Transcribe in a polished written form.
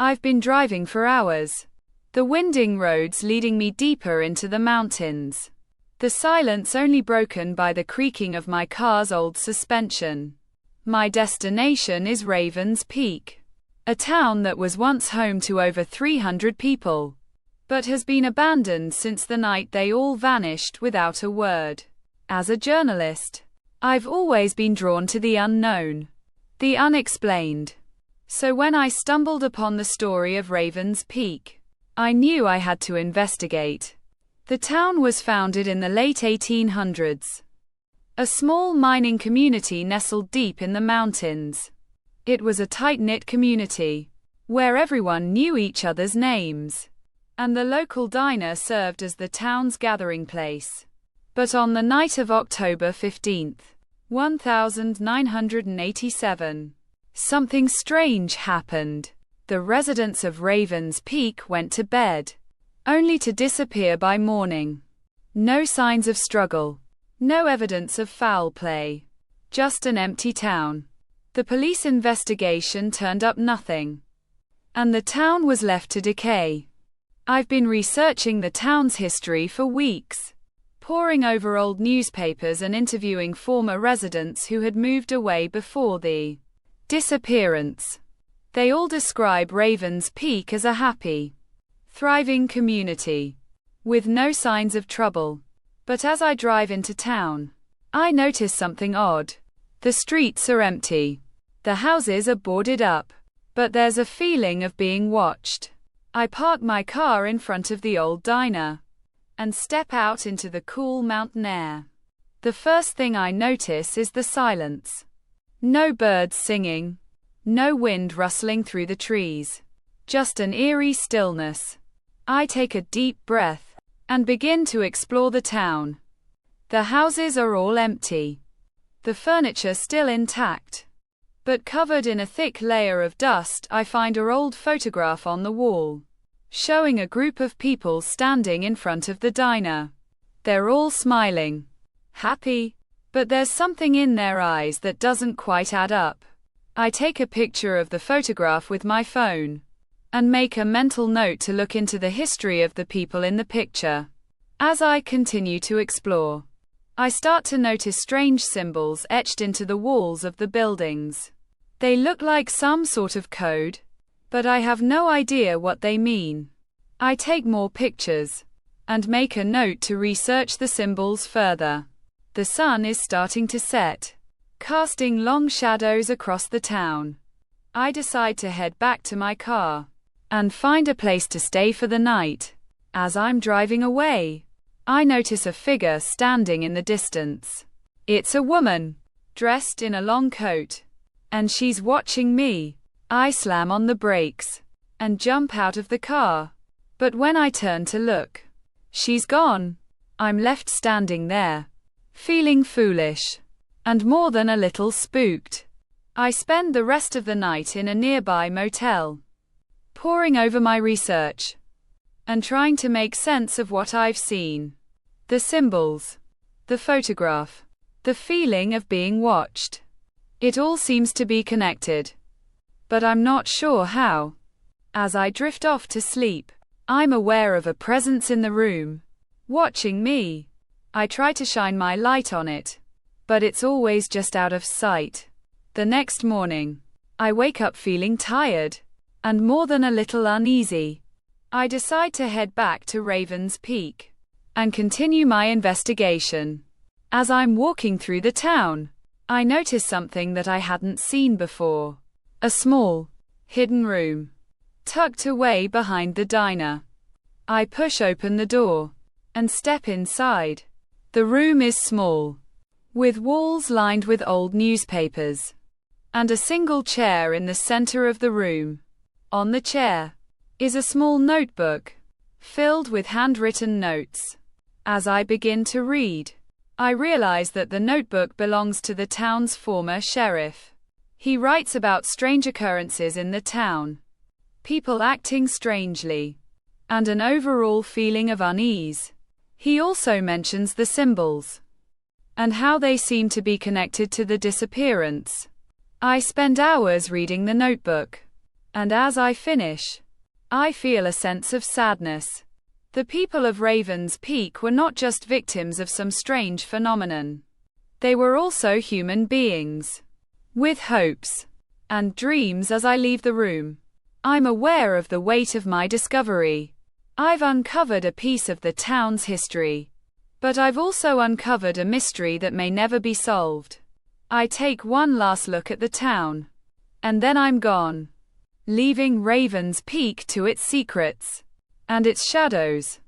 I've been driving for hours. The winding roads leading me deeper into the mountains. The silence only broken by the creaking of my car's old suspension. My destination is Ravens Peak, a town that was once home to over 300 people, but has been abandoned since the night they all vanished without a word. As a journalist, I've always been drawn to the unknown, the unexplained. So when I stumbled upon the story of Ravens Peak, I knew I had to investigate. The town was founded in the late 1800s. A small mining community nestled deep in the mountains. It was a tight-knit community, where everyone knew each other's names, and the local diner served as the town's gathering place. But on the night of October 15, 1987, something strange happened. The residents of Ravens Peak went to bed, only to disappear by morning. No signs of struggle, no evidence of foul play, just an empty town. The police investigation turned up nothing, and the town was left to decay. I've been researching the town's history for weeks, poring over old newspapers and interviewing former residents who had moved away before the disappearance. They all describe Ravens Peak as a happy, thriving community, with no signs of trouble. But as I drive into town, I notice something odd. The streets are empty. The houses are boarded up. But there's a feeling of being watched. I park my car in front of the old diner and step out into the cool mountain air. The first thing I notice is the silence. No birds singing. No wind rustling through the trees. Just an eerie stillness. I take a deep breath and begin to explore the town. The houses are all empty. The furniture still intact, but covered in a thick layer of dust. I find an old photograph on the wall, showing a group of people standing in front of the diner. They're all smiling, happy, but there's something in their eyes that doesn't quite add up. I take a picture of the photograph with my phone and make a mental note to look into the history of the people in the picture. As I continue to explore, I start to notice strange symbols etched into the walls of the buildings. They look like some sort of code, but I have no idea what they mean. I take more pictures and make a note to research the symbols further. The sun is starting to set, casting long shadows across the town. I decide to head back to my car and find a place to stay for the night. As I'm driving away, I notice a figure standing in the distance. It's a woman, dressed in a long coat, and she's watching me. I slam on the brakes and jump out of the car. But when I turn to look, she's gone. I'm left standing there, feeling foolish and more than a little spooked. I spend the rest of the night in a nearby motel, poring over my research and trying to make sense of what I've seen. The symbols, the photograph, the feeling of being watched. It all seems to be connected, but I'm not sure how. As I drift off to sleep, I'm aware of a presence in the room, watching me. I try to shine my light on it, but it's always just out of sight. The next morning, I wake up feeling tired and more than a little uneasy. I decide to head back to Ravens Peak and continue my investigation. As I'm walking through the town, I notice something that I hadn't seen before. A small, hidden room, tucked away behind the diner. I push open the door and step inside. The room is small, with walls lined with old newspapers, and a single chair in the center of the room. On the chair is a small notebook, filled with handwritten notes. As I begin to read, I realize that the notebook belongs to the town's former sheriff. He writes about strange occurrences in the town, people acting strangely, and an overall feeling of unease. He also mentions the symbols and how they seem to be connected to the disappearance. I spend hours reading the notebook, And as I finish, I feel a sense of sadness. The people of Ravens Peak were not just victims of some strange phenomenon. They were also human beings, with hopes and dreams. As I leave the room, I'm aware of the weight of my discovery. I've uncovered a piece of the town's history, but I've also uncovered a mystery that may never be solved. I take one last look at the town, and then I'm gone, leaving Ravens Peak to its secrets and its shadows.